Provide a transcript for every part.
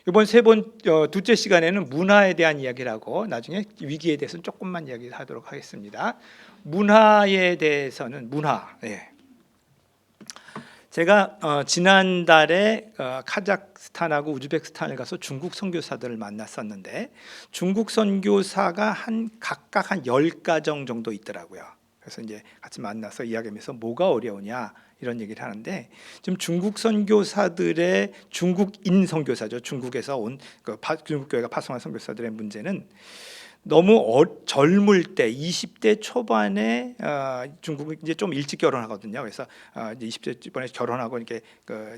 이번 둘째 시간에는 문화에 대한 이야기를 하고 나중에 위기에 대해서는 조금만 이야기를 하도록 하겠습니다. 문화에 대해서는 제가 지난달에 카자흐스탄하고 우즈베키스탄을 가서 중국 선교사들을 만났었는데 중국 선교사가 각각 한 10가정 정도 있더라고요. 그래서 이제 같이 만나서 이야기하면서 뭐가 어려우냐 이런 얘기를 하는데, 지금 중국 선교사들의 중국인 선교사죠. 중국에서 온 중국 교회가 파송한 선교사들의 문제는 너무 젊을 때 20대 초반에 중국은 이제 좀 일찍 결혼하거든요. 그래서 이제 20대 초반에 결혼하고 이렇게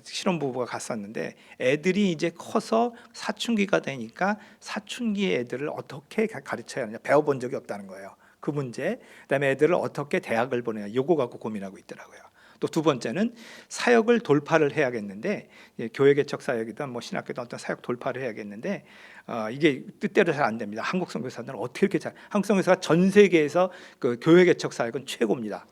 신혼부부가 갔었는데 애들이 이제 커서 사춘기가 되니까 사춘기 애들을 어떻게 가르쳐야 하느냐 배워본 적이 없다는 거예요. 그 문제, 그다음에 애들을 어떻게 대학을 보내냐 요거 갖고 고민하고 있더라고요. 또 두 번째는 사역을 돌파를 해야겠는데, 교회 개척 사역이든 뭐 신학교든 어떤 사역 돌파를 해야겠는데 이게 뜻대로 잘 안 됩니다. 한국 선교사들은 어떻게 이렇게 한국 선교사가 전 세계에서 그 교회 개척 사역은 최고입니다.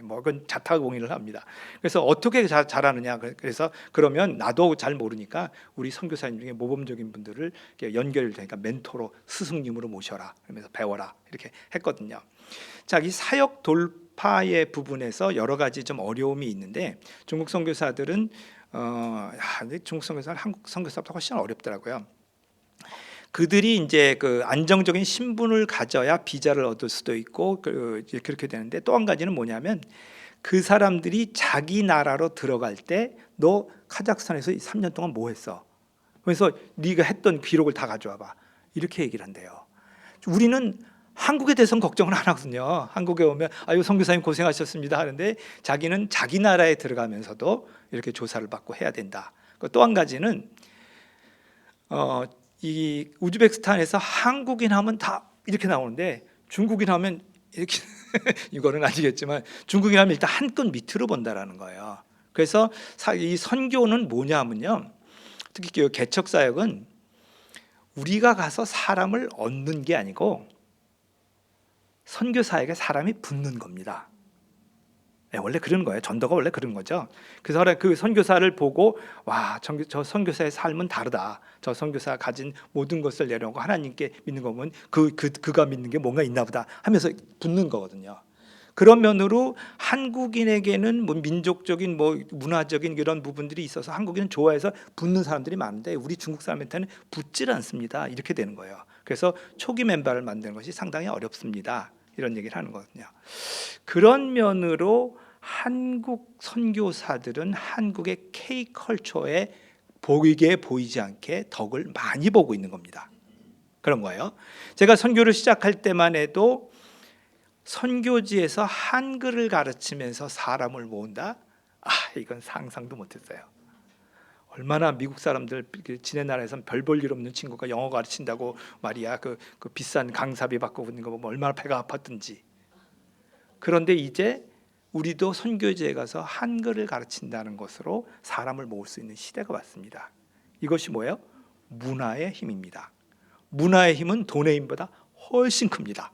뭐 그건 자타공인을 합니다. 그래서 어떻게 잘하느냐. 그래서 그러면 나도 잘 모르니까 우리 선교사님 중에 모범적인 분들을 연결이 되니까 멘토로 스승님으로 모셔라. 그러면서 배워라 이렇게 했거든요. 자, 이 사역 돌파의 부분에서 여러 가지 좀 어려움이 있는데 중국 선교사들은 중국 선교사는 한국 선교사보다 훨씬 어렵더라고요. 그들이 이제 그 안정적인 신분을 가져야 비자를 얻을 수도 있고 그렇게 되는데, 또 한 가지는 뭐냐면 그 사람들이 자기 나라로 들어갈 때 너 카자흐스탄에서 3년 동안 뭐 했어? 그래서 네가 했던 기록을 다 가져와 봐. 이렇게 얘기를 한대요. 우리는 한국에 대해서는 걱정을 안 하거든요. 한국에 오면 아유 선교사님 고생하셨습니다 하는데 자기는 자기 나라에 들어가면서도 이렇게 조사를 받고 해야 된다. 또 한 가지는 이 우즈베키스탄에서 한국인 하면 다 이렇게 나오는데 중국인 하면 이렇게 이거는 아시겠지만 중국인 하면 일단 한 끈 밑으로 본다라는 거예요. 그래서 이 선교는 뭐냐면요, 특히 개척 사역은 우리가 가서 사람을 얻는 게 아니고 선교사에게 사람이 붙는 겁니다. 원래 그런 거예요. 전도가 원래 그런 거죠. 그래서 그 선교사를 보고 와, 저 선교사의 삶은 다르다. 저 선교사가 가진 모든 것을 내려놓고 하나님께 믿는 거 보면 그가 믿는 게 뭔가 있나 보다 하면서 붙는 거거든요. 그런 면으로 한국인에게는 뭐 민족적인 뭐 문화적인 이런 부분들이 있어서 한국인은 좋아해서 붙는 사람들이 많은데 우리 중국 사람한테는 붙질 않습니다. 이렇게 되는 거예요. 그래서 초기 멤버를 만드는 것이 상당히 어렵습니다. 이런 얘기를 하는 거거든요. 그런 면으로 한국 선교사들은 한국의 K컬처에 보이지 않게 덕을 많이 보고 있는 겁니다. 그런 거예요. 제가 선교를 시작할 때만 해도 선교지에서 한글을 가르치면서 사람을 모은다? 이건 상상도 못했어요. 얼마나 미국 사람들 지네 나라에서는 별 볼 일 없는 친구가 영어 가르친다고 말이야 그 비싼 강사비 받고 있는 거 보면 얼마나 배가 아팠든지. 그런데 이제 우리도 선교지에 가서 한글을 가르친다는 것으로 사람을 모을 수 있는 시대가 왔습니다. 이것이 뭐예요? 문화의 힘입니다. 문화의 힘은 돈의 힘보다 훨씬 큽니다.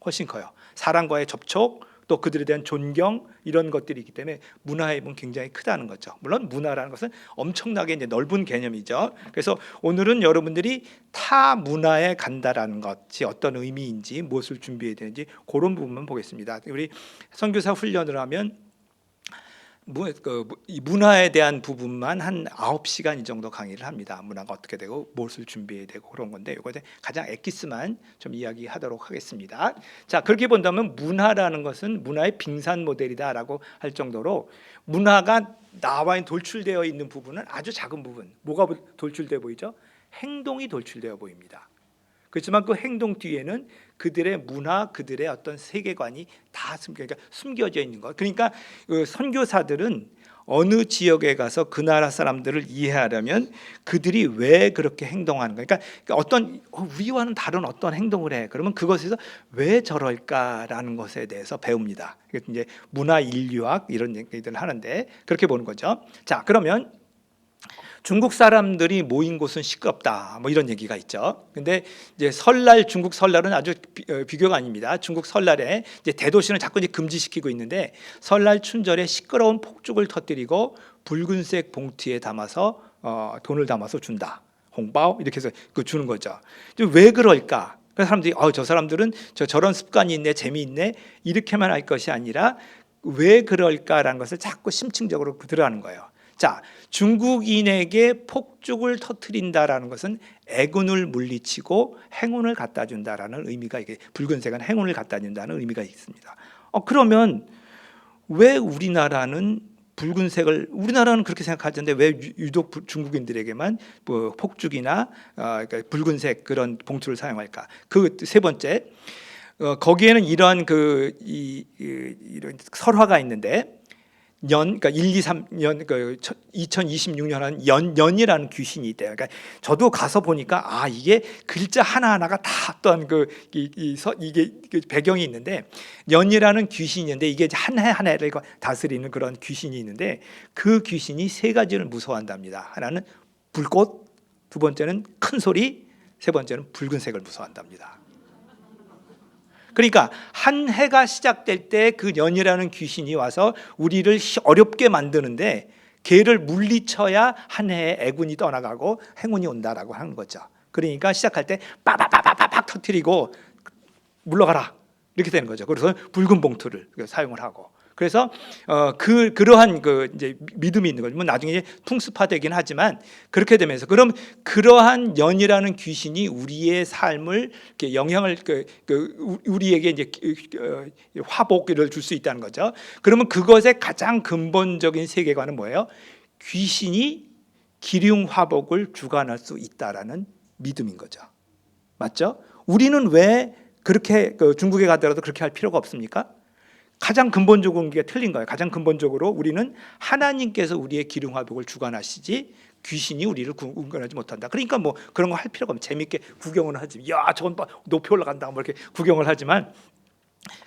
훨씬 커요. 사람과의 접촉, 또 그들에 대한 존경, 이런 것들이 있기 때문에 문화의 힘은 굉장히 크다는 거죠. 물론 문화라는 것은 엄청나게 이제 넓은 개념이죠. 그래서 오늘은 여러분들이 타 문화에 간다라는 것이 어떤 의미인지, 무엇을 준비해야 되는지 그런 부분만 보겠습니다. 우리 선교사 훈련을 하면 이 문화에 대한 부분만 한 9시간 이 정도 강의를 합니다. 문화가 어떻게 되고 무엇을 준비해야 되고 그런 건데, 이거에 가장 엑기스만 좀 이야기하도록 하겠습니다. 자, 그렇게 본다면 문화라는 것은 문화의 빙산 모델이다라고 할 정도로 문화가 나와 돌출되어 있는 부분은 아주 작은 부분. 뭐가 돌출되어 보이죠? 행동이 돌출되어 보입니다. 그렇지만 그 행동 뒤에는 그들의 문화, 그들의 어떤 세계관이 다 숨겨져 있는 것. 그러니까 선교사들은 어느 지역에 가서 그 나라 사람들을 이해하려면 그들이 왜 그렇게 행동하는 거. 그러니까 어떤 우리와는 다른 어떤 행동을 해. 그러면 그것에서 왜 저럴까라는 것에 대해서 배웁니다. 이제 문화 인류학 이런 얘기들을 하는데 그렇게 보는 거죠. 자, 그러면 중국 사람들이 모인 곳은 시끄럽다, 뭐 이런 얘기가 있죠. 근데 이제 중국 설날은 아주 비교가 아닙니다. 중국 설날에 이제 대도시는 자꾸 이제 금지시키고 있는데 설날 춘절에 시끄러운 폭죽을 터뜨리고 붉은색 봉투에 담아서 돈을 담아서 준다. 홍바오 이렇게 해서 그 주는 거죠. 왜 그럴까? 그 사람들이 저 사람들은 저런 습관이 있네, 재미있네 이렇게만 할 것이 아니라 왜 그럴까라는 것을 자꾸 심층적으로 들어가는 거예요. 자, 중국인에게 폭죽을 터뜨린다라는 것은 애군을 물리치고 행운을 갖다 준다라는 의미가, 이게 붉은색은 행운을 갖다 준다는 의미가 있습니다. 그러면 왜 우리나라는 그렇게 생각하던데 왜 유독 중국인들에게만 뭐 폭죽이나 그러니까 붉은색 그런 봉투를 사용할까? 그 세 번째, 거기에는 이러한 이런 설화가 있는데 그러니까 1, 2, 3년 2026년은 연이라는 귀신이 있대요. 그러니까 저도 가서 보니까 이게 글자 하나하나가 다 어떤 이게 배경이 있는데 연이라는 귀신이 있는데 이게 한 해 한 해를 다스리는 그런 귀신이 있는데 그 귀신이 세 가지를 무서워한답니다. 하나는 불꽃, 두 번째는 큰 소리, 세 번째는 붉은색을 무서워한답니다. 그러니까 한 해가 시작될 때 그 연이라는 귀신이 와서 우리를 어렵게 만드는데 걔를 물리쳐야 한 해의 애군이 떠나가고 행운이 온다라고 하는 거죠. 그러니까 시작할 때 빠바바바박 터뜨리고 물러가라 이렇게 되는 거죠. 그래서 붉은 봉투를 사용을 하고, 그래서 그러한 이제 믿음이 있는 거죠. 나중에 풍습화되긴 하지만 그렇게 되면서 그러한 연이라는 귀신이 우리의 삶을 이렇게 영향을 우리에게 이제 화복을 줄 수 있다는 거죠. 그러면 그것의 가장 근본적인 세계관은 뭐예요? 귀신이 기륭 화복을 주관할 수 있다라는 믿음인 거죠. 맞죠? 우리는 왜 그렇게 중국에 가더라도 그렇게 할 필요가 없습니까? 가장 근본적인 게 틀린 거예요. 가장 근본적으로 우리는 하나님께서 우리의 기름 화복을 주관하시지 귀신이 우리를 구원하지 못한다. 그러니까 뭐 그런 거 할 필요가 없어요. 재밌게 구경은 하지. 야, 저건 높이 올라간다. 뭐 이렇게 구경을 하지만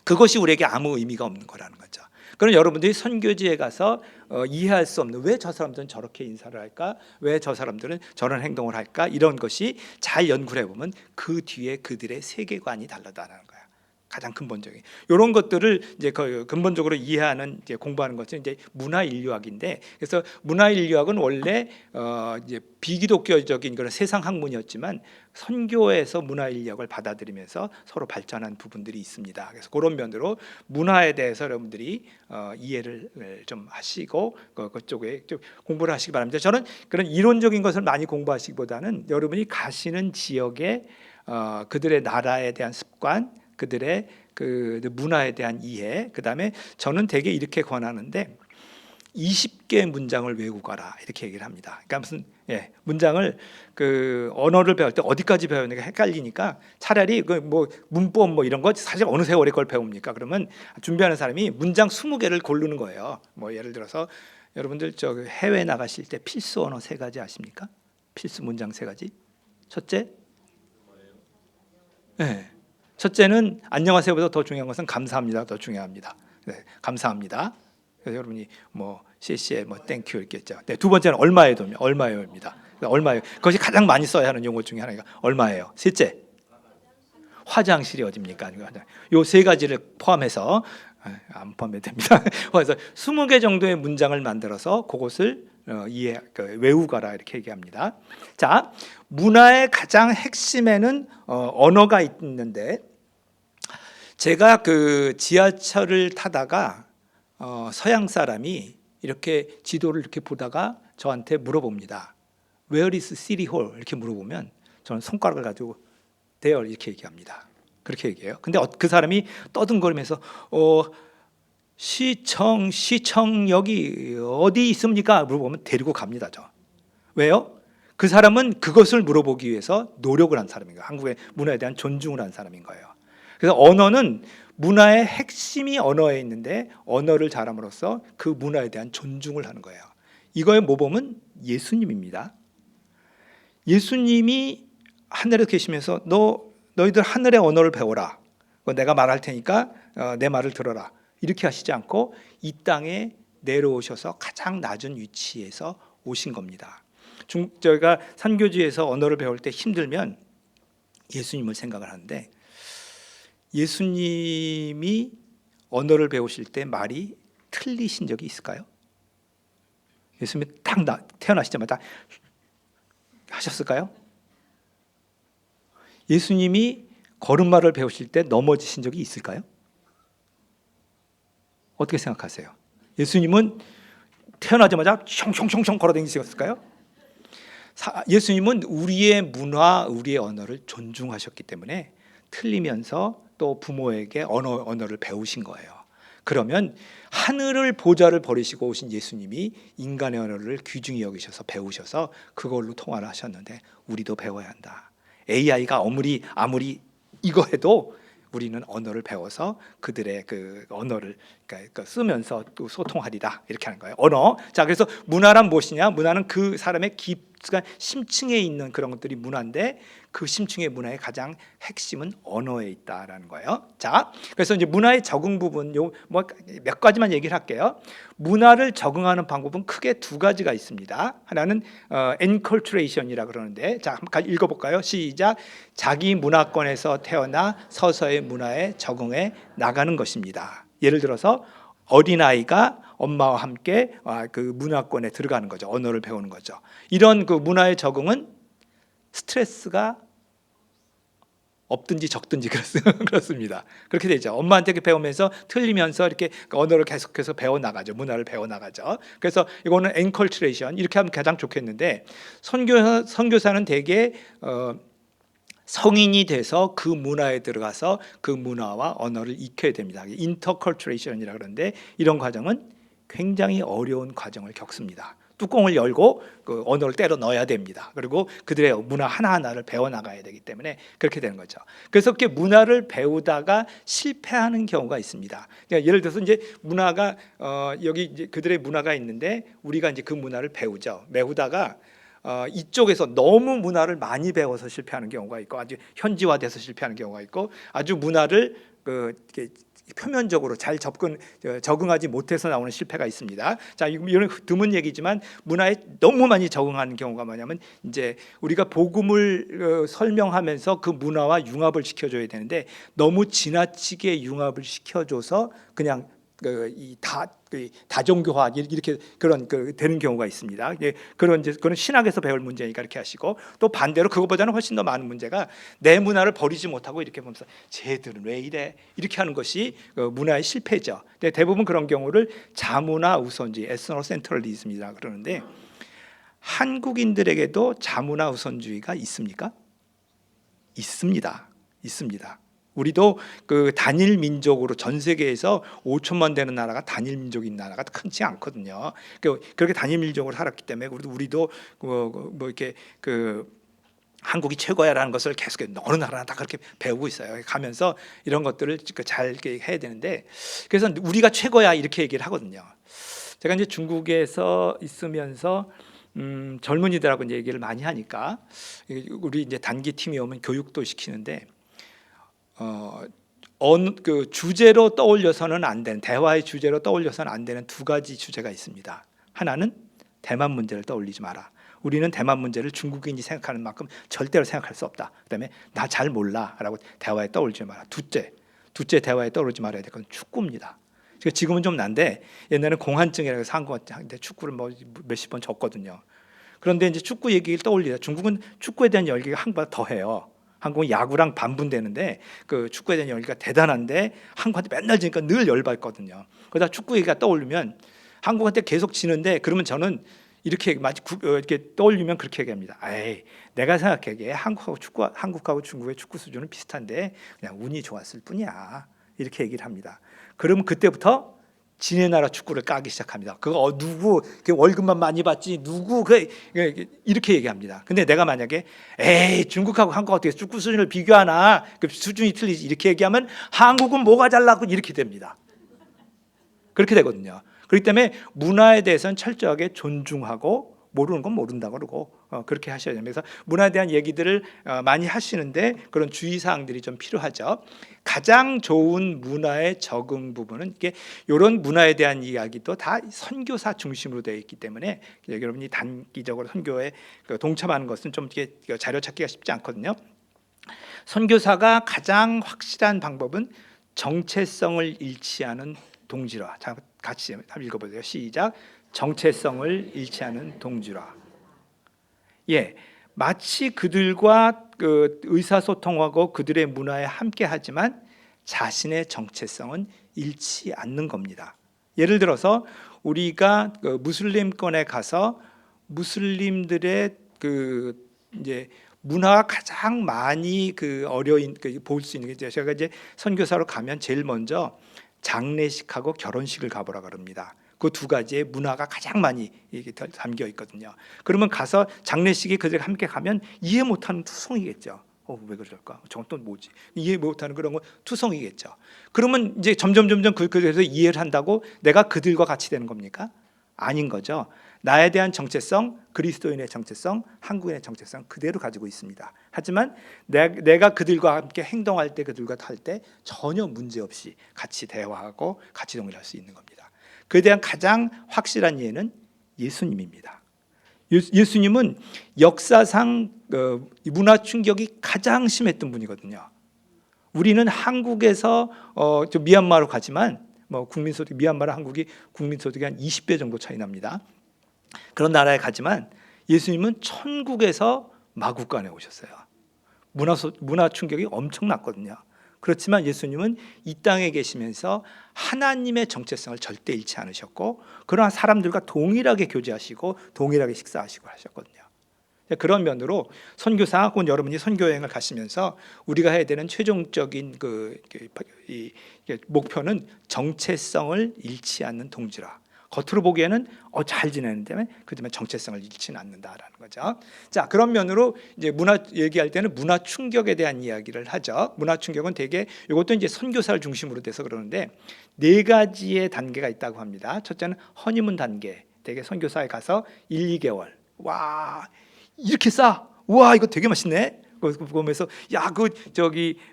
그것이 우리에게 아무 의미가 없는 거라는 거죠. 그럼 여러분들이 선교지에 가서 이해할 수 없는, 왜 저 사람들은 저렇게 인사를 할까? 왜 저 사람들은 저런 행동을 할까? 이런 것이 잘 연구를 해보면 그 뒤에 그들의 세계관이 다르다는 거예요. 가장 근본적인 이런 것들을 이제 근본적으로 이해하는, 이제 공부하는 것은 이제 문화 인류학인데, 그래서 문화 인류학은 원래 이제 비기독교적인 그런 세상 학문이었지만 선교에서 문화 인류학을 받아들이면서 서로 발전한 부분들이 있습니다. 그래서 그런 면으로 문화에 대해서 여러분들이 이해를 좀 하시고 그쪽에 좀 공부를 하시기 바랍니다. 저는 그런 이론적인 것을 많이 공부하시기보다는 여러분이 가시는 지역의 그들의 나라에 대한 습관, 그들의 그 문화에 대한 이해, 그다음에 저는 되게 이렇게 권하는데 20개 문장을 외우고 가라 이렇게 얘기를 합니다. 그러니까 무슨 문장을 언어를 배울 때 어디까지 배우는가 헷갈리니까 차라리 뭐 문법 뭐 이런 거 사실 어느 세월에 그걸 배웁니까? 그러면 준비하는 사람이 문장 20개를 고르는 거예요. 뭐 예를 들어서 여러분들 해외 나가실 때 필수 언어 3가지 아십니까? 필수 문장 3가지. 첫째, 첫째는 안녕하세요보다 더 중요한 것은 감사합니다. 더 중요합니다. 감사합니다. 그래서 여러분이 뭐 시시에 뭐 땡큐 있겠죠. 두 번째는 얼마예요입니다. 얼마예요. 그것이 가장 많이 써야 하는 용어 중에 하나가 얼마예요. 셋째, 화장실이 어디입니까? 요 3가지를 포함해서 안 포함해도 됩니다. 그래서 20개 정도의 문장을 만들어서 그것을 외우거라 이렇게 얘기합니다. 자, 문화의 가장 핵심에는 언어가 있는데, 제가 지하철을 타다가 서양 사람이 이렇게 지도를 이렇게 보다가 저한테 물어봅니다. Where is City Hall? 이렇게 물어보면 저는 손가락을 가지고 There 이렇게 얘기합니다. 그렇게 얘기해요. 근데 그 사람이 떠듬거리면서 시청역이 어디 있습니까? 물어보면 데리고 갑니다. 왜요? 그 사람은 그것을 물어보기 위해서 노력을 한 사람인 거예요. 한국의 문화에 대한 존중을 한 사람인 거예요. 그래서 언어는 문화의 핵심이 언어에 있는데 언어를 잘함으로써 그 문화에 대한 존중을 하는 거예요. 이거의 모범은 예수님입니다. 예수님이 하늘에 계시면서 너희들 하늘의 언어를 배워라. 내가 말할 테니까 내 말을 들어라. 이렇게 하시지 않고 이 땅에 내려오셔서 가장 낮은 위치에서 오신 겁니다. 저희가 선교지에서 언어를 배울 때 힘들면 예수님을 생각을 하는데, 예수님이 언어를 배우실 때 말이 틀리신 적이 있을까요? 예수님이 딱 태어나시자마자 하셨을까요? 예수님이 걸음마를 배우실 때 넘어지신 적이 있을까요? 어떻게 생각하세요? 예수님은 태어나자마자 숑숑숑숑 걸어다니셨을까요? 예수님은 우리의 문화, 우리의 언어를 존중하셨기 때문에 틀리면서 또 부모에게 언어를 배우신 거예요. 그러면 하늘을 보좌를 버리시고 오신 예수님이 인간의 언어를 귀중히 여기셔서 배우셔서 그걸로 통화를 하셨는데 우리도 배워야 한다. AI가 아무리 이거 해도 우리는 언어를 배워서 그들의 그 언어를 그러니까 쓰면서 또 소통하리라 이렇게 하는 거예요. 언어. 자, 그래서 문화란 무엇이냐? 문화는 그 사람의 그러니까 심층에 있는 그런 것들이 문화인데 그 심층의 문화의 가장 핵심은 언어에 있다라는 거예요. 자, 그래서 이제 문화의 적응 부분 몇 가지만 얘기를 할게요. 문화를 적응하는 방법은 크게 두 가지가 있습니다. 하나는 enculturation이라 그러는데, 자, 한번 읽어볼까요? 시작. 자기 문화권에서 태어나 서서히 문화에 적응해 나가는 것입니다. 예를 들어서 어린아이가 엄마와 함께 그 문화권에 들어가는 거죠. 언어를 배우는 거죠. 이런 그 문화의 적응은 스트레스가 없든지 적든지 그렇습니다. 그렇게 되죠. 엄마한테 배우면서 틀리면서 이렇게 언어를 계속해서 배워나가죠. 문화를 배워나가죠. 그래서 이거는 엔컬트레이션 이렇게 하면 가장 좋겠는데 선교사는 대개 성인이 돼서 그 문화에 들어가서 그 문화와 언어를 익혀야 됩니다. 인터컬트레이션이라고 그러는데 이런 과정은 굉장히 어려운 과정을 겪습니다. 뚜껑을 열고 그 언어를 때려 넣어야 됩니다. 그리고 그들의 문화 하나하나를 배워나가야 되기 때문에 그렇게 되는 거죠. 그래서 그렇게 문화를 배우다가 실패하는 경우가 있습니다. 그러니까 예를 들어서 이제 문화가 여기 이제 그들의 문화가 있는데 우리가 이제 그 문화를 배우다가 이쪽에서 너무 문화를 많이 배워서 실패하는 경우가 있고 아주 현지화돼서 실패하는 경우가 있고 아주 문화를 표면적으로 잘 적응하지 못해서 나오는 실패가 있습니다. 자, 이런 드문 얘기지만 문화에 너무 많이 적응하는 경우가 뭐냐면 이제 우리가 복음을 설명하면서 그 문화와 융합을 시켜줘야 되는데 너무 지나치게 융합을 시켜줘서 그냥 다종교화 이렇게 그런 되는 경우가 있습니다. 그런 신학에서 배울 문제니까 이렇게 하시고 또 반대로 그것보다는 훨씬 더 많은 문제가 내 문화를 버리지 못하고 이렇게 보면서 쟤들은 왜 이래 이렇게 하는 것이 문화의 실패죠. 근데 대부분 그런 경우를 자문화 우선주의, 에스노센트럴리즘이라 그러는데 한국인들에게도 자문화 우선주의가 있습니까? 있습니다. 우리도 그 단일 민족으로 전 세계에서 5천만 되는 나라가 단일 민족인 나라가 크지 않거든요. 그렇게 단일 민족으로 살았기 때문에 우리도 이렇게 한국이 최고야라는 것을 계속 어느 나라나 다 그렇게 배우고 있어요. 가면서 이런 것들을 잘 해야 되는데 그래서 우리가 최고야 이렇게 얘기를 하거든요. 제가 이제 중국에서 있으면서 젊은이들하고 이제 얘기를 많이 하니까 우리 이제 단기 팀이 오면 교육도 시키는데 그 주제로 떠올려서는 안 되는 대화의 주제로 떠올려서는 안 되는 두 가지 주제가 있습니다. 하나는 대만 문제를 떠올리지 마라. 우리는 대만 문제를 중국인이 생각하는 만큼 절대로 생각할 수 없다. 그다음에 나 잘 몰라라고 대화에 떠올리지 마라. 둘째 대화에 떠오르지 말아야 될 건 축구입니다. 지금은 좀 난데 옛날에는 공한증이라고 해서 한국한테 축구를 몇십 번 졌거든요. 그런데 이제 축구 얘기를 떠올리다 중국은 축구에 대한 열기가 한국보다 더해요. 한국은 야구랑 반분되는데 그 축구에 대한 열기가 대단한데 한국한테 맨날 지니까 늘 열받거든요. 그러다 축구 얘기가 떠오르면 한국한테 계속 지는데 그러면 저는 이렇게 떠올리면 그렇게 얘기합니다. 에이, 내가 생각하기에 한국하고 중국의 축구 수준은 비슷한데 그냥 운이 좋았을 뿐이야. 이렇게 얘기를 합니다. 그러면 그때부터 지네 나라 축구를 까기 시작합니다. 그거 누구 월급만 많이 받지 누구 이렇게 얘기합니다. 근데 내가 만약에 에이 중국하고 한국 어떻게 축구 수준을 비교하나 그 수준이 틀리지 이렇게 얘기하면 한국은 뭐가 잘나고 이렇게 됩니다. 그렇게 되거든요. 그렇기 때문에 문화에 대해서는 철저하게 존중하고 모르는 건 모른다고 그러고 그렇게 하셔야 됩니다. 그래서 문화에 대한 얘기들을 많이 하시는데 그런 주의사항들이 좀 필요하죠. 가장 좋은 문화의 적응 부분은 이런 문화에 대한 이야기도 다 선교사 중심으로 되어 있기 때문에 여러분이 단기적으로 선교에 동참하는 것은 좀 자료 찾기가 쉽지 않거든요. 선교사가 가장 확실한 방법은 정체성을 잃지 않은 동질화. 자, 같이 한번 읽어보세요. 시작. 정체성을 잃지 않은 동질화. 마치 그들과 그 의사소통하고 그들의 문화에 함께하지만 자신의 정체성은 잃지 않는 겁니다. 예를 들어서 우리가 그 무슬림권에 가서 무슬림들의 그 이제 문화가 가장 많이 그 어려운 볼 수 있는 게, 제가 이제 선교사로 가면 제일 먼저 장례식하고 결혼식을 가보라 그럽니다. 그 두 가지의 문화가 가장 많이 이게 담겨 있거든요. 그러면 가서 장례식에 그들과 함께 가면 이해 못하는 투성이겠죠. 왜 그럴까? 저건 또 뭐지? 이해 못하는 그런 거 투성이겠죠. 그러면 이제 점점 그래서 이해를 한다고 내가 그들과 같이 되는 겁니까? 아닌 거죠. 나에 대한 정체성, 그리스도인의 정체성, 한국인의 정체성 그대로 가지고 있습니다. 하지만 내가 그들과 함께 행동할 때, 그들과 탈 때 전혀 문제없이 같이 대화하고 같이 동일할 수 있는 겁니다. 그에 대한 가장 확실한 예는 예수님입니다. 예수님은 역사상 문화 충격이 가장 심했던 분이거든요. 우리는 한국에서 미얀마로 가지만 국민소득, 문화랑 한국이 국민소득이 한 20배 정도 차이 납니다. 그런 나라에 가지만 예수님은 천국에서 마국간에 오셨어요. 문화 충격이 엄청났거든요. 그렇지만 예수님은 이 땅에 계시면서 하나님의 정체성을 절대 잃지 않으셨고, 그러나 사람들과 동일하게 교제하시고 동일하게 식사하시고 하셨거든요. 그런 면으로 선교사 혹은 여러분이 선교 여행을 가시면서 우리가 해야 되는 최종적인 목표는 정체성을 잃지 않는 동지라. 겉으로 보기에는 잘 지내는데 그다음에 정체성을 잃지는 않는다라는 거죠. 자, 그런 면으로 이제 문화 얘기할 때는 문화 충격에 대한 이야기를 하죠. 문화 충격은 대개 이것도 이제 선교사를 중심으로 돼서 그러는데 네 가지의 단계가 있다고 합니다. 첫째는 허니문 단계. 대개 선교사에 가서 1, 2개월. 와, 이렇게 싸. 와, 이거 되게 맛있네. 보면서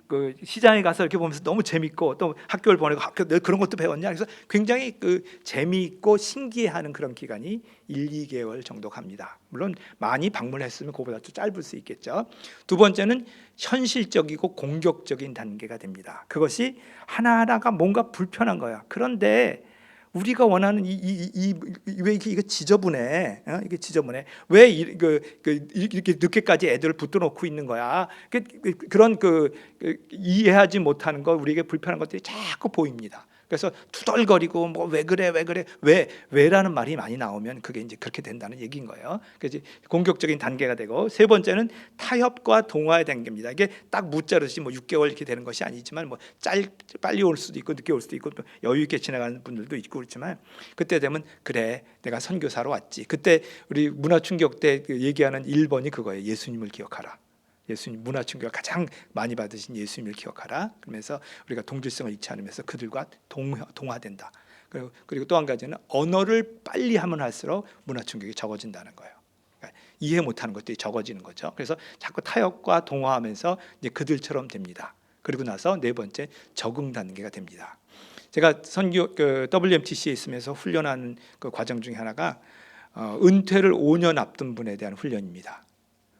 그 시장에 가서 이렇게 보면서 너무 재밌고, 또 학교를 보내고 그런 것도 배웠냐. 그래서 굉장히 재미있고 신기해하는 그런 기간이 1, 2개월 정도 갑니다. 물론 많이 방문했으면 그보다 또 짧을 수 있겠죠. 두 번째는 현실적이고 공격적인 단계가 됩니다. 그것이 하나하나가 뭔가 불편한 거야. 그런데 우리가 원하는 왜 이게 지저분해? 이게 지저분해. 왜 이렇게 늦게까지 애들을 붙들어놓고 있는 거야? 그런 이해하지 못하는 거, 우리에게 불편한 것들이 자꾸 보입니다. 그래서 투덜거리고 왜 그래 왜라는 말이 많이 나오면 그게 이제 그렇게 된다는 얘기인 거예요. 그래서 공격적인 단계가 되고, 세 번째는 타협과 동화의 단계입니다. 이게 딱 무자르시 6개월 이렇게 되는 것이 아니지만 빨리 올 수도 있고 늦게 올 수도 있고 여유 있게 지나가는 분들도 있고 그렇지만, 그때 되면 그래 내가 선교사로 왔지. 그때 우리 문화 충격 때 얘기하는 1번이 그거예요. 예수님을 기억하라. 예수님 문화 충격을 가장 많이 받으신 예수님을 기억하라. 그러면서 우리가 동질성을 잃지 않으면서 그들과 동화된다. 그리고 또 한 가지는 언어를 빨리 하면 할수록 문화 충격이 적어진다는 거예요. 그러니까 이해 못하는 것들이 적어지는 거죠. 그래서 자꾸 타협과 동화하면서 이제 그들처럼 됩니다. 그리고 나서 네 번째 적응 단계가 됩니다. 제가 선교 WMTC에 있으면서 훈련하는 그 과정 중에 하나가 은퇴를 5년 앞둔 분에 대한 훈련입니다.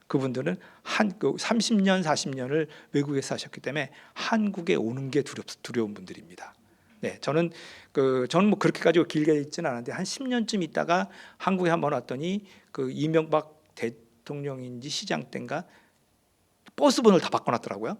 그분들은 30년, 40년을 외국에 사셨기 때문에 한국에 오는 게 두려운 분들입니다. 네, 저는 뭐 그렇게까지 길게 있지는 않았는데 한 10년쯤 있다가 한국에 한번 왔더니 이명박 대통령인지 시장 때인가 버스 번호를 다 바꿔놨더라고요.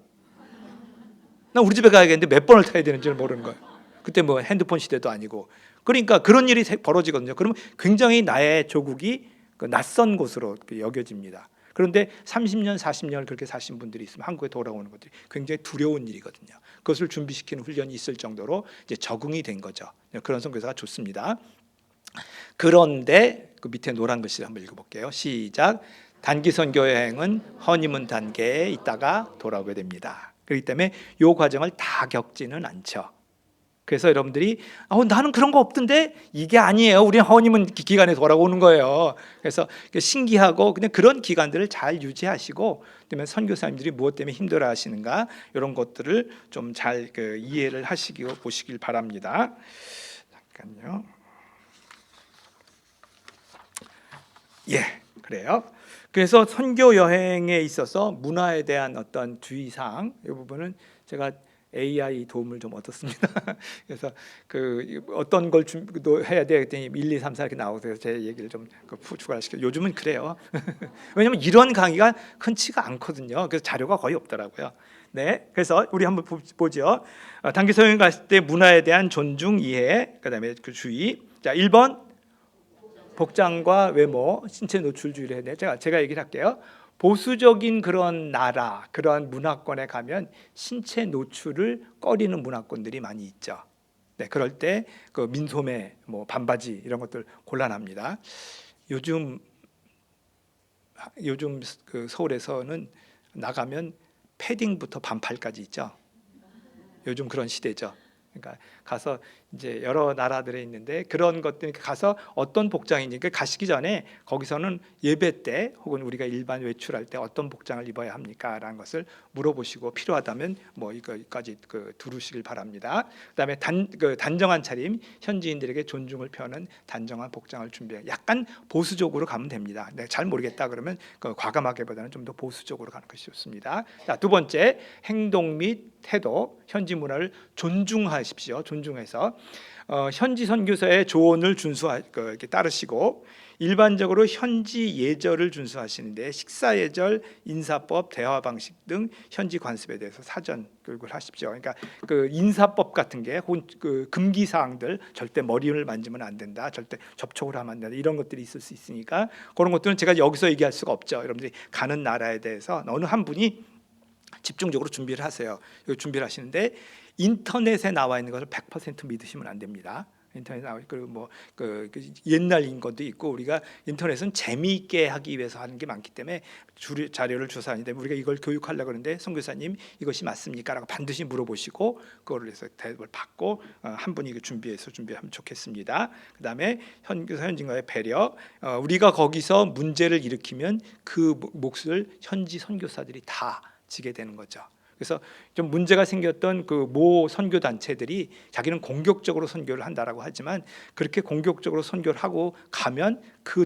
나 우리 집에 가야겠는데 몇 번을 타야 되는지를 모르는 거예요. 그때 뭐 핸드폰 시대도 아니고. 그러니까 그런 일이 벌어지거든요. 그러면 굉장히 나의 조국이 낯선 곳으로 여겨집니다. 그런데 30년, 40년을 그렇게 사신 분들이 있으면 한국에 돌아오는 것들이 굉장히 두려운 일이거든요. 그것을 준비시키는 훈련이 있을 정도로 이제 적응이 된 거죠. 그런 선교사가 좋습니다. 그런데 그 밑에 노란 글씨를 한번 읽어볼게요. 시작. 단기 선교 여행은 허니문 단계에 있다가 돌아오게 됩니다. 그렇기 때문에 이 과정을 다 겪지는 않죠. 그래서 여러분들이 나는 그런 거 없던데, 이게 아니에요. 우리는 허니문 기간에 돌아오는 거예요. 그래서 신기하고 그냥 그런 기간들을 잘 유지하시고, 그다음에 선교사님들이 무엇 때문에 힘들어하시는가 이런 것들을 좀 잘 이해를 하시고 보시길 바랍니다. 잠깐요. 그래요. 그래서 선교 여행에 있어서 문화에 대한 어떤 주의사항 이 부분은 제가 AI 도움을 좀 얻었습니다. 그래서 그 어떤 걸 해야 돼 그랬더니 1, 2, 3, 4 이렇게 나오서 제 얘기를 좀 추가시켜. 요즘은 그래요. 왜냐면 이런 강의가 흔치가 않거든요. 그래서 자료가 거의 없더라고요. 네, 그래서 우리 한번 보죠. 단기 성형 갔을 때 문화에 대한 존중, 이해, 그다음에 그 주의. 자, 1번 복장과 외모, 신체 노출주의를 해야 돼. 제가 얘기를 할게요. 보수적인 그런 나라, 그런 문화권에 가면 신체 노출을 꺼리는 문화권들이 많이 있죠. 네, 그럴 때 그 민소매, 뭐 반바지 이런 것들 곤란합니다. 요즘 그 서울에서는 나가면 패딩부터 반팔까지 있죠. 요즘 그런 시대죠. 그러니까 가서 이제 여러 나라들에 있는데 그런 것들 가서 어떤 복장인지 가시기 전에 거기서는 예배 때 혹은 우리가 일반 외출할 때 어떤 복장을 입어야 합니까라는 것을 물어보시고 필요하다면 뭐 이거까지 두르시길 바랍니다. 그다음에 단정한 차림, 현지인들에게 존중을 표하는 단정한 복장을 준비해. 약간 보수적으로 가면 됩니다. 내가 잘 모르겠다 그러면 과감하게보다는 좀 더 보수적으로 가는 것이 좋습니다. 자, 두 번째, 행동 및 태도, 현지 문화를 존중하십시오. 존중해서 현지 선교사의 조언을 이렇게 따르시고 일반적으로 현지 예절을 준수하시는데 식사 예절, 인사법, 대화 방식 등 현지 관습에 대해서 사전 교육을 하십시오. 그러니까 그 인사법 같은 게 그 금기 사항들, 절대 머리를 만지면 안 된다, 절대 접촉을 하면 안 된다, 이런 것들이 있을 수 있으니까 그런 것들은 제가 여기서 얘기할 수가 없죠. 여러분들이 가는 나라에 대해서 어느 한 분이 집중적으로 준비를 하세요. 준비를 하시는데 인터넷에 나와 있는 것을 100% 믿으시면 안 됩니다. 인터넷에 나와 있고 그 옛날인 것도 있고 우리가 인터넷은 재미있게 하기 위해서 하는 게 많기 때문에 자료를 조사하는데 우리가 이걸 교육하려고 하는데 선교사님 이것이 맞습니까? 라고 반드시 물어보시고 그거를 해서 대답을 받고 한 분이 준비하면 좋겠습니다. 그다음에 현지인과의 배려, 우리가 거기서 문제를 일으키면 그 몫을 현지 선교사들이 다 지게 되는 거죠. 그래서 좀 문제가 생겼던 그 모 선교 단체들이 자기는 공격적으로 선교를 한다라고 하지만 그렇게 공격적으로 선교를 하고 가면 그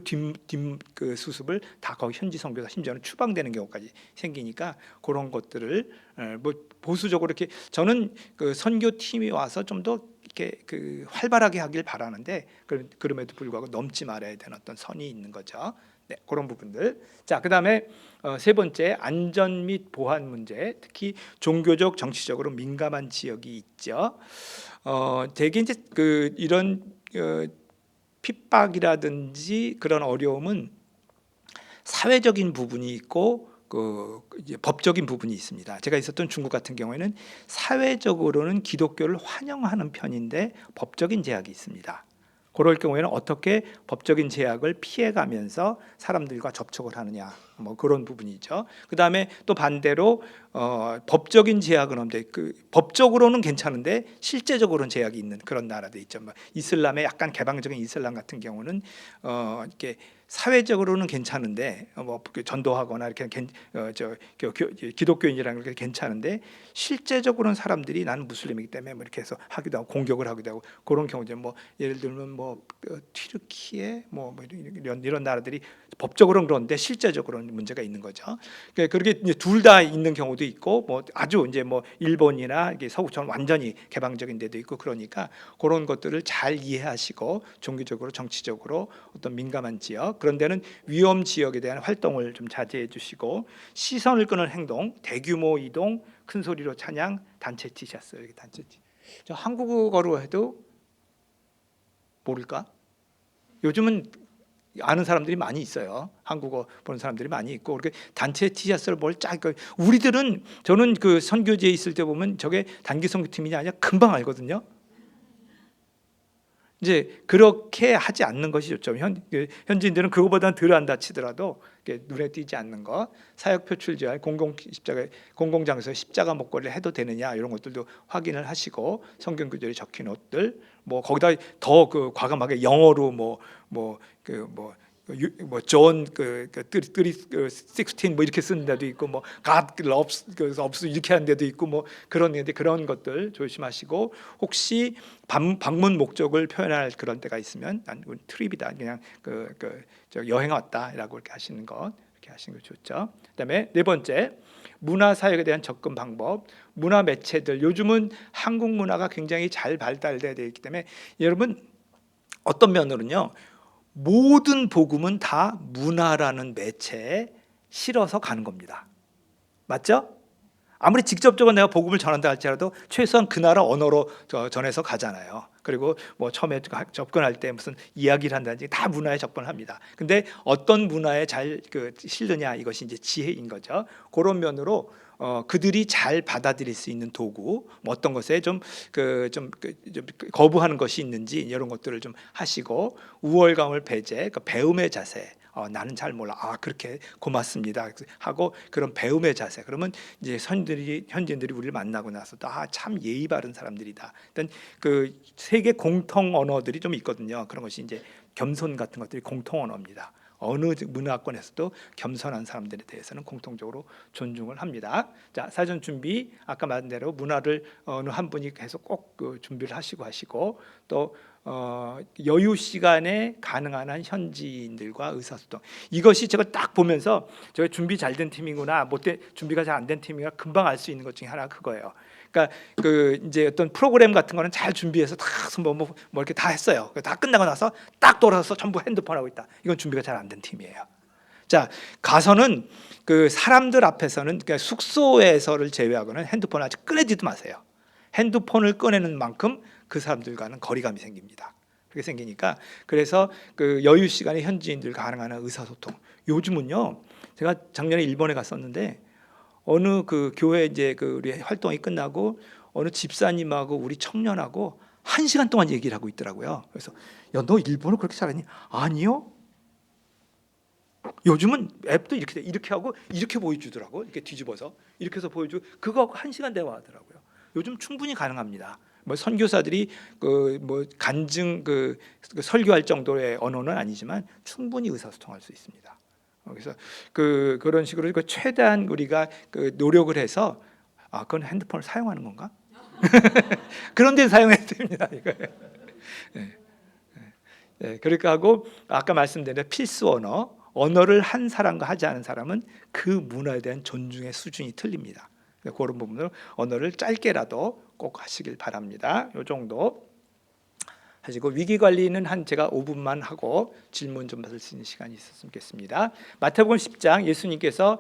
수습을 다 거기 현지 선교사 심지어는 추방되는 경우까지 생기니까 그런 것들을 뭐 보수적으로 이렇게 저는 그 선교팀이 와서 좀 더 이렇게 그 활발하게 하길 바라는데 그럼에도 불구하고 넘지 말아야 되는 어떤 선이 있는 거죠. 네, 그런 부분들. 자, 그다음에 세 번째, 안전 및 보안 문제, 특히 종교적, 정치적으로 민감한 지역이 있죠. 대개 이제 이런 핍박이라든지 그런 어려움은 사회적인 부분이 있고 이제 법적인 부분이 있습니다. 제가 있었던 중국 같은 경우에는 사회적으로는 기독교를 환영하는 편인데 법적인 제약이 있습니다. 그럴 경우에는 어떻게 법적인 제약을 피해가면서 사람들과 접촉을 하느냐, 뭐 그런 부분이죠. 그 다음에 또 반대로 법적인 제약은 없는데 법적으로는 괜찮은데 실제적으로는 제약이 있는 그런 나라도 있죠. 뭐 이슬람의 약간 개방적인 이슬람 같은 경우는 이렇게 사회적으로는 괜찮은데 뭐 전도하거나 이렇게 기독교인이라는 게 괜찮은데 실제적으로는 사람들이 나는 무슬림이기 때문에 뭐 이렇게 해서 하기도 하고 공격을 하기도 하고 그런 경우죠. 뭐 예를 들면 뭐 튀르키예 뭐 이런 나라들이 법적으로는 그런데 실제적으로는 문제가 있는 거죠. 그렇게 둘 다 있는 경우도 있고 뭐 아주 이제 뭐 일본이나 서구처럼 완전히 개방적인 데도 있고 그러니까 그런 것들을 잘 이해하시고 종교적으로 정치적으로 어떤 민감한 지역 그런 데는 위험 지역에 대한 활동을 좀 자제해 주시고 시선을 끄는 행동, 대규모 이동, 큰 소리로 찬양, 단체 티셔츠 이렇게 단체 티. 저 한국어로 해도 모를까? 요즘은 아는 사람들이 많이 있어요. 한국어 보는 사람들이 많이 있고 그렇게 단체 티셔츠를 우리들은 저는 그 선교지에 있을 때 보면 저게 단기 선교팀이 아니라 금방 알거든요. 이제 그렇게 하지 않는 것이 좋죠. 현지인들은 그거보다는 덜 한다 치더라도 눈에 띄지 않는 것, 사역 표출 제한, 공공장소에 십자가 목걸이를 해도 되느냐 이런 것들도 확인을 하시고 성경 구절이 적힌 옷들, 뭐 거기다 더 과감하게 영어로 존 16 뭐 이렇게 쓰는 데도 있고 뭐 God loves 이렇게 하는 데도 있고 뭐 그런 것들 조심하시고 혹시 방문 목적을 표현할 그런 때가 있으면 난 트립이다 그냥 여행 왔다라고 이렇게 하시는 것 이렇게 하시는 거 좋죠. 그다음에 네 번째 문화 사역에 대한 접근 방법, 문화 매체들, 요즘은 한국 문화가 굉장히 잘 발달되어 있기 때문에 여러분 어떤 면으로는요, 모든 복음은 다 문화라는 매체에 실어서 가는 겁니다. 맞죠? 아무리 직접적으로 내가 복음을 전한다 할지라도 최소한 그 나라 언어로 전해서 가잖아요. 그리고 뭐 처음에 접근할 때 무슨 이야기를 한다든지 다 문화에 접근을 합니다. 근데 어떤 문화에 잘 실느냐, 이것이 이제 지혜인 거죠. 그런 면으로 그들이 잘 받아들일 수 있는 도구, 뭐 어떤 것에 좀 거부하는 것이 있는지 이런 것들을 좀 하시고, 우월감을 배제, 배움의 자세. 나는 잘 몰라. 그렇게 고맙습니다. 하고 그런 배움의 자세. 그러면 이제 현지인들이 우리를 만나고 나서도 참 예의 바른 사람들이다. 일단 그 세계 공통 언어들이 좀 있거든요. 그런 것이 이제 겸손 같은 것들이 공통 언어입니다. 어느 문화권에서도 겸손한 사람들에 대해서는 공통적으로 존중을 합니다. 자, 사전 준비 아까 말한 대로 문화를 어느 한 분이 계속 꼭 준비를 하시고 또 여유 시간에 가능한 한 현지인들과 의사소통. 이것이 제가 딱 보면서 제가 준비 잘 된 팀이구나, 준비가 잘 안 된 팀이구나 금방 알 수 있는 것 중에 하나가 그거예요. 그러니까 이제 어떤 프로그램 같은 거는 잘 준비해서 다 뭐 이렇게 다 했어요. 다 끝나고 나서 딱 돌아서 전부 핸드폰 하고 있다. 이건 준비가 잘 안 된 팀이에요. 자, 가서는 그 사람들 앞에서는, 그러니까 숙소에서를 제외하고는 핸드폰 아직 꺼내지도 마세요. 핸드폰을 꺼내는 만큼 그 사람들과는 거리감이 생깁니다. 그렇게 생기니까, 그래서 그 여유 시간에 현지인들과 가능한 의사소통. 요즘은요, 제가 작년에 일본에 갔었는데 어느 그 교회 이제 우리 활동이 끝나고 어느 집사님하고 우리 청년하고 1시간 동안 얘기를 하고 있더라고요. 그래서 야, 너 일본어 그렇게 잘하니? 아니요. 요즘은 앱도 이렇게 하고 이렇게 보여주더라고. 이렇게 뒤집어서 이렇게 해서 보여주고 그거 하고 1시간 대화하더라고요. 요즘 충분히 가능합니다. 뭐 선교사들이 뭐 간증 설교할 정도의 언어는 아니지만 충분히 의사소통할 수 있습니다. 그래서 그런 식으로 최대한 우리가 노력을 해서 그건 핸드폰을 사용하는 건가? 그런 데 사용해야 됩니다. 이거. 네. 네, 그러니까 하고 아까 말씀드린 필수 언어를 한 사람과 하지 않은 사람은 그 문화에 대한 존중의 수준이 틀립니다. 그런 부분을 언어를 짧게라도 꼭 하시길 바랍니다. 이 정도 하시고, 위기 관리는 제가 5분만 하고 질문 좀 받을 수 있는 시간이 있었으면 좋겠습니다. 마태복음 10장 예수님께서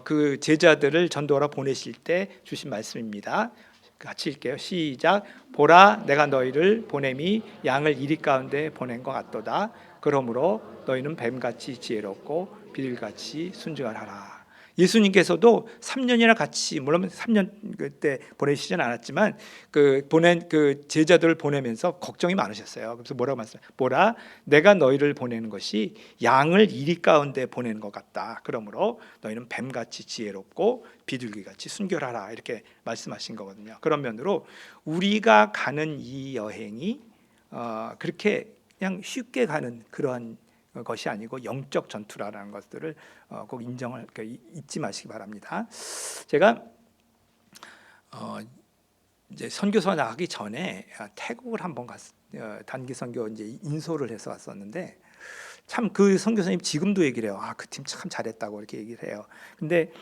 그 제자들을 전도하러 보내실 때 주신 말씀입니다. 같이 읽게요. 시작. 보라, 내가 너희를 보냄이 양을 이리 가운데 보낸 것 같도다. 그러므로 너희는 뱀같이 지혜롭고 비둘기같이 순종하라. 예수님께서도 3년이나 같이, 물론 3년 그때 보내시진 않았지만 보낸 제자들을 보내면서 걱정이 많으셨어요. 그래서 뭐라고 말씀하셨어요? 보라, 내가 너희를 보내는 것이 양을 이리 가운데 보내는 것 같다. 그러므로 너희는 뱀같이 지혜롭고 비둘기같이 순결하라. 이렇게 말씀하신 거거든요. 그런 면으로 우리가 가는 이 여행이 그렇게 그냥 쉽게 가는 그러한 것이 아니고 영적 전투라는 것들을 꼭 인정을 잊지 마시기 바랍니다. 제가 이제 선교사 나가기 전에 태국을 한번 단기 선교 이제 인솔을 해서 왔었는데, 참 그 선교사님 지금도 얘기를 해요. 그 팀 참 잘했다고 이렇게 얘기를 해요. 근데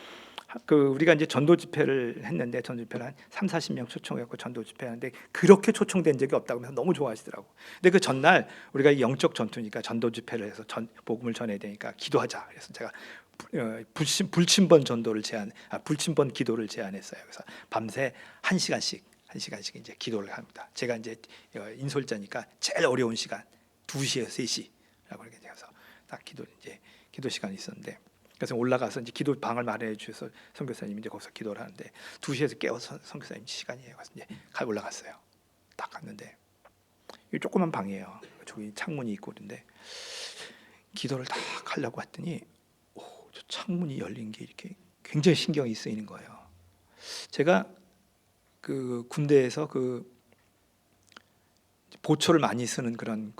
우리가 이제 전도 집회를 했는데, 전도 집회를 한 3-40명 초청해서 전도 집회하는데 그렇게 초청된 적이 없다고 하면서 너무 좋아하시더라고. 근데 그 전날 우리가 영적 전투니까 전도 집회를 해서 복음을 전해야 되니까 기도하자. 그래서 제가 불침번 전도를 불침번 기도를 제안했어요. 그래서 밤새 1시간씩 이제 기도를 합니다. 제가 이제 인솔자니까 제일 어려운 시간 2시에서 3시라고 이렇게 해서 딱 기도 시간이 있었는데, 그래서 올라가서 이제 기도 방을 마련해 주셔서 선교사님이 이제 거기서 기도를 하는데 2시에서 깨워서 선교사님 시간이에요. 그래서 이제 올라갔어요. 딱 갔는데 이 조그만 방이에요. 저기 창문이 있고 그런데 기도를 딱 하려고 했더니 저 창문이 열린 게 이렇게 굉장히 신경이 쓰이는 거예요. 제가 군대에서 보초를 많이 쓰는 그런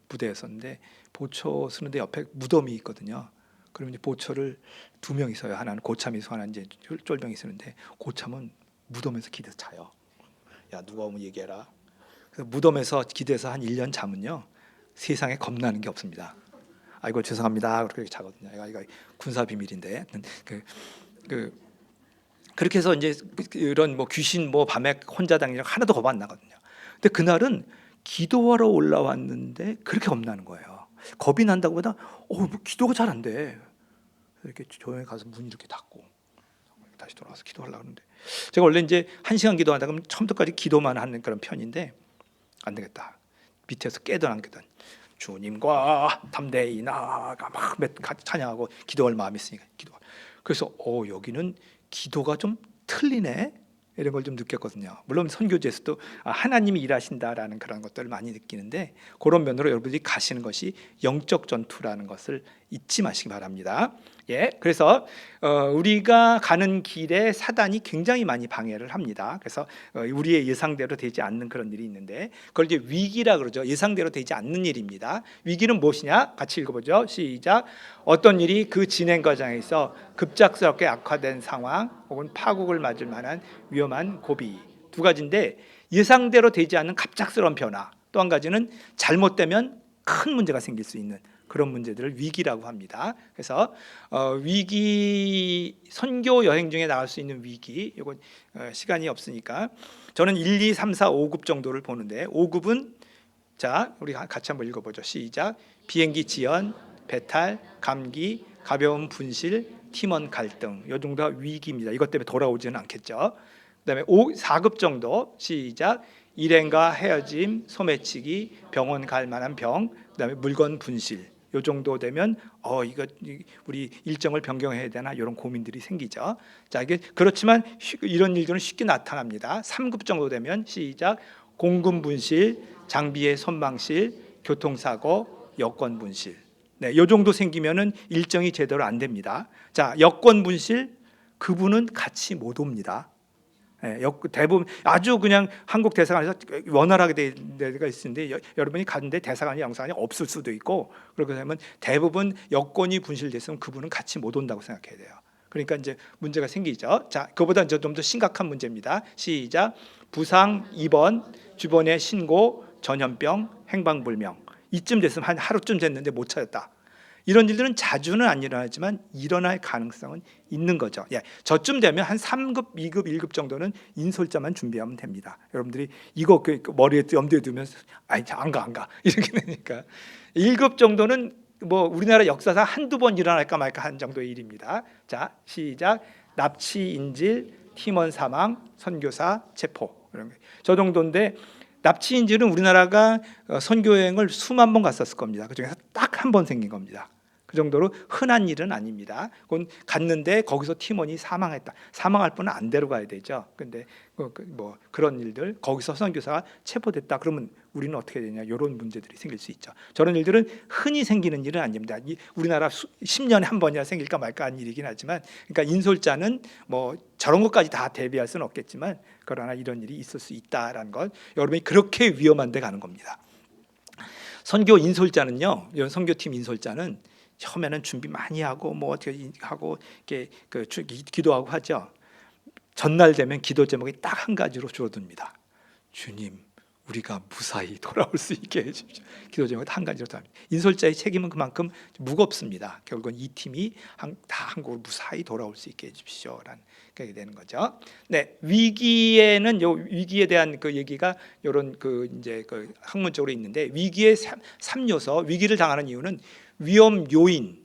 부대였었는데, 보초 쓰는데 옆에 무덤이 있거든요. 그러면 이제 보초를 2명이 서요. 하나는 고참이 서, 하나는 이제 쫄병이 쓰는데, 고참은 무덤에서 기대서 자요. 야, 누가 오면 얘기해라. 그래서 무덤에서 기대서 한 1년 자면요, 세상에 겁나는 게 없습니다. 아이고 죄송합니다. 그렇게 자거든요. 이거 군사 비밀인데 그렇게 해서 이제 이런 뭐 귀신 뭐 밤에 혼자 다니는 하나도 겁 안 나거든요. 근데 그날은 기도하러 올라왔는데 그렇게 겁나는 거예요. 겁이 난다고 보다 뭐 기도가 잘 안 돼. 이렇게 조용히 가서 문 이렇게 닫고 다시 돌아와서 기도하려고 하는데, 제가 원래 이제 1시간 기도하다 그러면 처음부터까지 기도만 하는 그런 편인데 안 되겠다. 밑에서 깨든 안 깨든 주님과 담대히 나아가 막 찬양하고 기도할 마음이 있으니까 기도. 그래서 여기는 기도가 좀 틀리네, 이런 걸 좀 느꼈거든요. 물론 선교지에서도 하나님이 일하신다라는 그런 것들을 많이 느끼는데, 그런 면으로 여러분들이 가시는 것이 영적 전투라는 것을 잊지 마시기 바랍니다. 그래서 우리가 가는 길에 사단이 굉장히 많이 방해를 합니다. 그래서 우리의 예상대로 되지 않는 그런 일이 있는데, 그걸 이제 위기라 그러죠. 예상대로 되지 않는 일입니다. 위기는 무엇이냐? 같이 읽어보죠. 시작. 어떤 일이 그 진행 과정에서 급작스럽게 악화된 상황 혹은 파국을 맞을 만한 위험한 고비, 두 가지인데, 예상대로 되지 않는 갑작스러운 변화, 또 한 가지는 잘못되면 큰 문제가 생길 수 있는 그런 문제들을 위기라고 합니다. 그래서 위기, 선교 여행 중에 나갈 수 있는 위기, 이건 시간이 없으니까 저는 1, 2, 3, 4, 5급 정도를 보는데, 5급은 자, 우리 같이 한번 읽어보죠. 시작. 비행기 지연, 배탈, 감기, 가벼운 분실, 팀원 갈등, 이 정도가 위기입니다. 이것 때문에 돌아오지는 않겠죠. 그다음에 4급 정도. 시작. 일행과 헤어짐, 소매치기, 병원 갈 만한 병, 그다음에 물건 분실. 요 정도 되면 이거 우리 일정을 변경해야 되나, 이런 고민들이 생기죠. 자, 이게 그렇지만 이런 일들은 쉽게 나타납니다. 3급 정도 되면 시작. 공금 분실, 장비의 손망실, 교통사고, 여권 분실. 요 정도 생기면은 일정이 제대로 안 됩니다. 자, 여권 분실, 그분은 같이 못 옵니다. 대부분 아주 그냥 한국 대사관에서 원활하게 된 데가 있는데, 여러분이 갔는데 대사관이 영사관이 없을 수도 있고, 그렇게 되면 대부분 여권이 분실됐으면 그분은 같이 못 온다고 생각해야 돼요. 그러니까 이제 문제가 생기죠. 자, 그보다 좀 더 심각한 문제입니다. 시작. 부상, 입원, 주변의 신고, 전염병, 행방불명. 이쯤 됐으면 한 하루쯤 됐는데 못 찾았다. 이런 일들은 자주는 안 일어나지만 일어날 가능성은 있는 거죠. 저쯤 되면 한 3급, 2급, 1급 정도는 인솔자만 준비하면 됩니다. 여러분들이 이거 머리에 염두에 두면 안 가 이렇게 되니까, 1급 정도는 뭐 우리나라 역사상 한두 번 일어날까 말까 한 정도의 일입니다. 자, 시작. 납치, 인질, 팀원 사망, 선교사 체포, 이런 거. 저 정도인데, 납치 인질은 우리나라가 선교 여행을 수만 번 갔었을 겁니다. 그중에서 딱 한 번 생긴 겁니다. 그 정도로 흔한 일은 아닙니다. 그건 갔는데 거기서 팀원이 사망했다. 사망할 분은 안 데려가야 되죠. 근데 뭐 그런 일들, 거기서 선교사가 체포됐다. 그러면 우리는 어떻게 되냐? 이런 문제들이 생길 수 있죠. 저런 일들은 흔히 생기는 일은 아닙니다. 우리나라 10년에 한 번이나 생길까 말까 한 일이긴 하지만, 그러니까 인솔자는 뭐 저런 것까지 다 대비할 수는 없겠지만, 그러나 이런 일이 있을 수 있다라는 것, 여러분이 그렇게 위험한 데 가는 겁니다. 선교 인솔자는요, 이런 선교팀 인솔자는 처음에는 준비 많이 하고 뭐 어떻게 하고 이렇게 기도하고 하죠. 전날 되면 기도 제목이 딱 한 가지로 줄어듭니다. 주님, 우리가 무사히 돌아올 수 있게 해주십시오. 기도 제목이 한 가지로 답니다. 인솔자의 책임은 그만큼 무겁습니다. 결국은 이 팀이 다 한국으로 무사히 돌아올 수 있게 해주십시오라는 그게 되는 거죠. 네, 위기에는 요 위기에 대한 그 얘기가 이런 이제 학문적으로 있는데, 위기의 3요소, 위기를 당하는 이유는 위험 요인,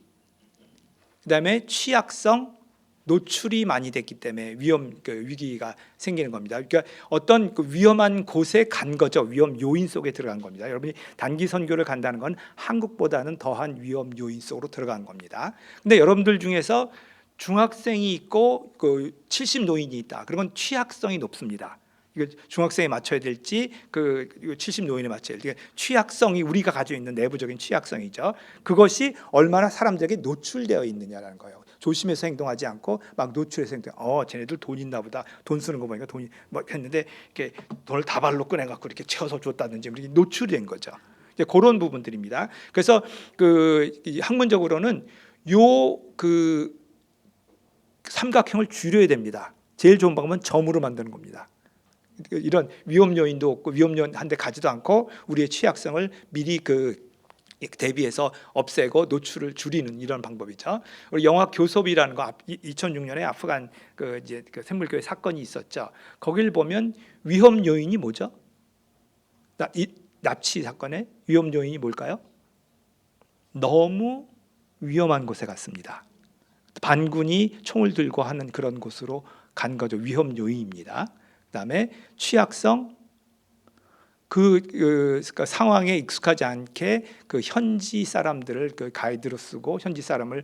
그다음에 취약성, 노출이 많이 됐기 때문에 위기가 생기는 겁니다. 그러니까 어떤 위험한 곳에 간 거죠. 위험 요인 속에 들어간 겁니다. 여러분이 단기 선교를 간다는 건 한국보다는 더한 위험 요인 속으로 들어간 겁니다. 근데 여러분들 중에서 중학생이 있고 70 노인이 있다. 그러면 취약성이 높습니다. 이거 중학생에 맞춰야 될지 70 노인에 맞춰야 될지, 취약성이 우리가 가지고 있는 내부적인 취약성이죠. 그것이 얼마나 사람들에게 노출되어 있느냐라는 거예요. 조심해서 행동하지 않고 막 노출해서 행동. 쟤네들 돈 있나 보다. 돈 쓰는 거 보니까 돈이 뭐 했는데, 이렇게 돈을 다발로 꺼내 갖고 이렇게 채워서 줬다든지, 이렇게 노출된 거죠. 이제 그런 부분들입니다. 그래서 학문적으로는 삼각형을 줄여야 됩니다. 제일 좋은 방법은 점으로 만드는 겁니다. 이런 위험 요인도 없고 위험 요인 한 대 가지도 않고 우리의 취약성을 미리 대비해서 없애고 노출을 줄이는 이런 방법이죠. 그리고 영화 교섭이라는 거 2006년에 아프간 이제 샘물교회 사건이 있었죠. 거기를 보면 위험 요인이 뭐죠? 납치 사건의 위험 요인이 뭘까요? 너무 위험한 곳에 갔습니다. 반군이 총을 들고 하는 그런 곳으로 간 거죠. 위험 요인입니다. 그다음에 취약성, 그 상황에 익숙하지 않게 그 현지 사람들을 그 가이드로 쓰고 현지 사람을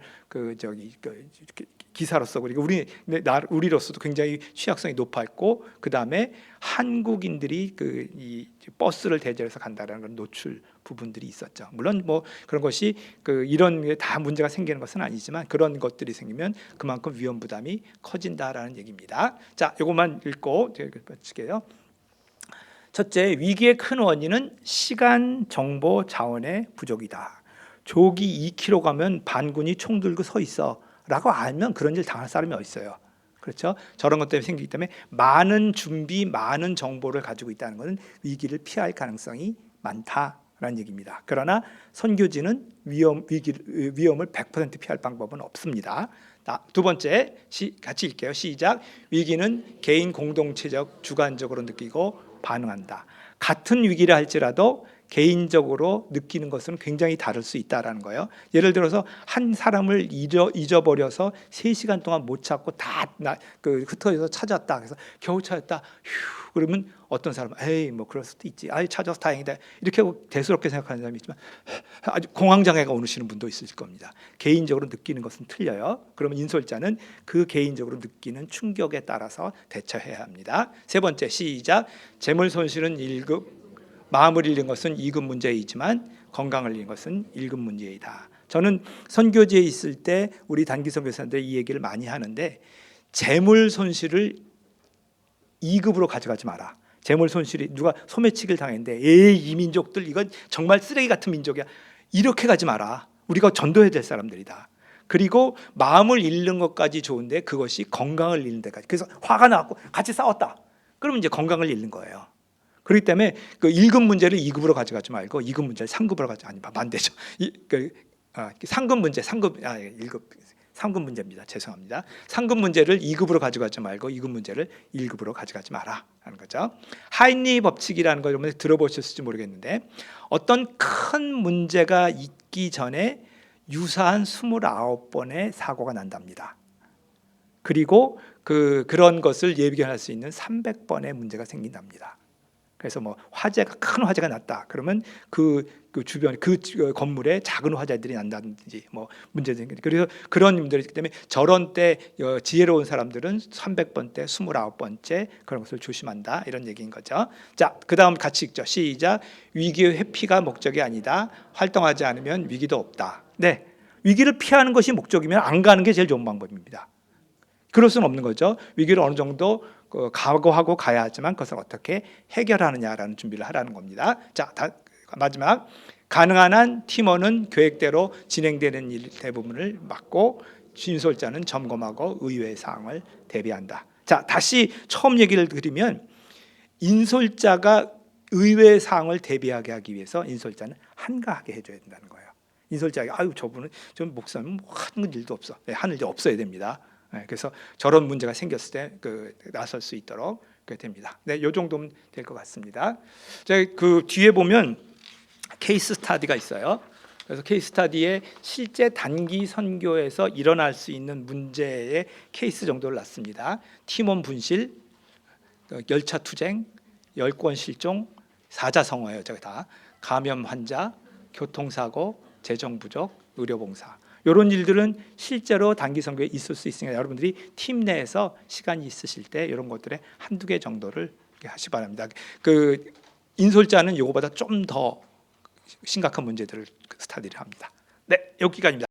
기사로 쓰고, 그리고 우리로서도 굉장히 취약성이 높았고, 그 다음에 한국인들이 이 버스를 대절해서 간다라는 그런 노출 부분들이 있었죠. 물론 뭐 그런 것이 이런 게 다 문제가 생기는 것은 아니지만 그런 것들이 생기면 그만큼 위험 부담이 커진다라는 얘기입니다. 자, 이것만 읽고 제가 마칠게요. 첫째, 위기의 큰 원인은 시간, 정보, 자원의 부족이다. 조기 2km 가면 반군이 총 들고 서 있어 라고 알면 그런 일 당할 사람이 어디 있어요. 그렇죠? 저런 것 때문에 생기기 때문에 많은 준비, 많은 정보를 가지고 있다는 것은 위기를 피할 가능성이 많다라는 얘기입니다. 그러나 선교지는 위험을 100% 피할 방법은 없습니다. 두 번째, 같이 읽게요. 시작. 위기는 개인 공동체적 주관적으로 느끼고 반응한다. 같은 위기를 할지라도 개인적으로 느끼는 것은 굉장히 다를 수 있다라는 거예요. 예를 들어서 한 사람을 잊어버려서 3시간 동안 못 찾고 다 흩어져서 찾았다. 그래서 겨우 찾았다. 휴, 그러면 어떤 사람은 에이 뭐 그럴 수도 있지. 아이 찾아서 다행이다. 이렇게 하고 대수롭게 생각하는 사람이 있지만 아주 공황장애가 오시는 분도 있을 겁니다. 개인적으로 느끼는 것은 틀려요. 그러면 인솔자는 그 개인적으로 느끼는 충격에 따라서 대처해야 합니다. 세 번째, 시작. 재물 손실은 1급, 마음을 잃는 것은 2급 문제이지만 건강을 잃는 것은 1급 문제이다. 저는 선교지에 있을 때 우리 단기 선교사들 이 얘기를 많이 하는데, 재물 손실을 2급으로 가져가지 마라. 재물 손실이 누가 소매치기를 당했는데 에이 이 민족들 이건 정말 쓰레기 같은 민족이야, 이렇게 가지 마라. 우리가 전도해야 될 사람들이다. 그리고 마음을 잃는 것까지 좋은데 그것이 건강을 잃는 데까지, 그래서 화가 나고 같이 싸웠다, 그러면 이제 건강을 잃는 거예요. 그렇기 때문에 그 1급 문제를 2급으로 가져가지 말고 2급 문제를 3급으로 안 되죠. 상급 문제, 3급 문제입니다. 죄송합니다. 상급 문제를 2급으로 가져가지 말고 2급 문제를 1급으로 가져가지 마라 하는 거죠. 하인리 법칙이라는 걸 여러분들 들어보셨을지 모르겠는데, 어떤 큰 문제가 있기 전에 유사한 29번의 사고가 난답니다. 그리고 그런 것을 예비견할 수 있는 300번의 문제가 생긴답니다. 그래서 뭐 큰 화재가 났다 그러면 그 주변 건물에 작은 화재들이 난다든지 뭐 문제들이, 그래서 그런 분들이 있기 때문에 저런 때 지혜로운 사람들은 300번 때 29번째 그런 것을 조심한다, 이런 얘기인 거죠. 자, 그다음 같이 읽죠. 시작. 위기의 회피가 목적이 아니다. 활동하지 않으면 위기도 없다. 네, 위기를 피하는 것이 목적이면 안 가는 게 제일 좋은 방법입니다. 그럴 수는 없는 거죠. 위기를 어느 정도 각오하고 가야 하지만 그것을 어떻게 해결하느냐라는 준비를 하라는 겁니다. 자, 마지막, 가능한 한 팀원은 계획대로 진행되는 일 대부분을 맡고 인솔자는 점검하고 의외의 사항을 대비한다. 자, 다시 처음 얘기를 드리면, 인솔자가 의외의 사항을 대비하게 하기 위해서 인솔자는 한가하게 해줘야 된다는 거예요. 인솔자가 아유 저분은 좀 목사님 하는 일도 없어, 하는 일이 없어야 됩니다. 그래서 저런 문제가 생겼을 때 나설 수 있도록 됩니다. 네, 이 정도면 될 것 같습니다. 그 뒤에 보면 케이스 스터디가 있어요. 그래서 케이스 스터디에 실제 단기 선교에서 일어날 수 있는 문제의 케이스 정도를 놨습니다. 팀원 분실, 열차 투쟁, 여권 실종, 사자성어예요. 저게 다 감염 환자, 교통사고, 재정 부족, 의료봉사. 이런 일들은 실제로 단기 선교에 있을 수 있으니까 여러분들이 팀 내에서 시간이 있으실 때 이런 것들에 한두 개 정도를 하시기 바랍니다. 인솔자는 이거보다 좀 더 심각한 문제들을 스터디를 합니다. 네, 여기까지입니다.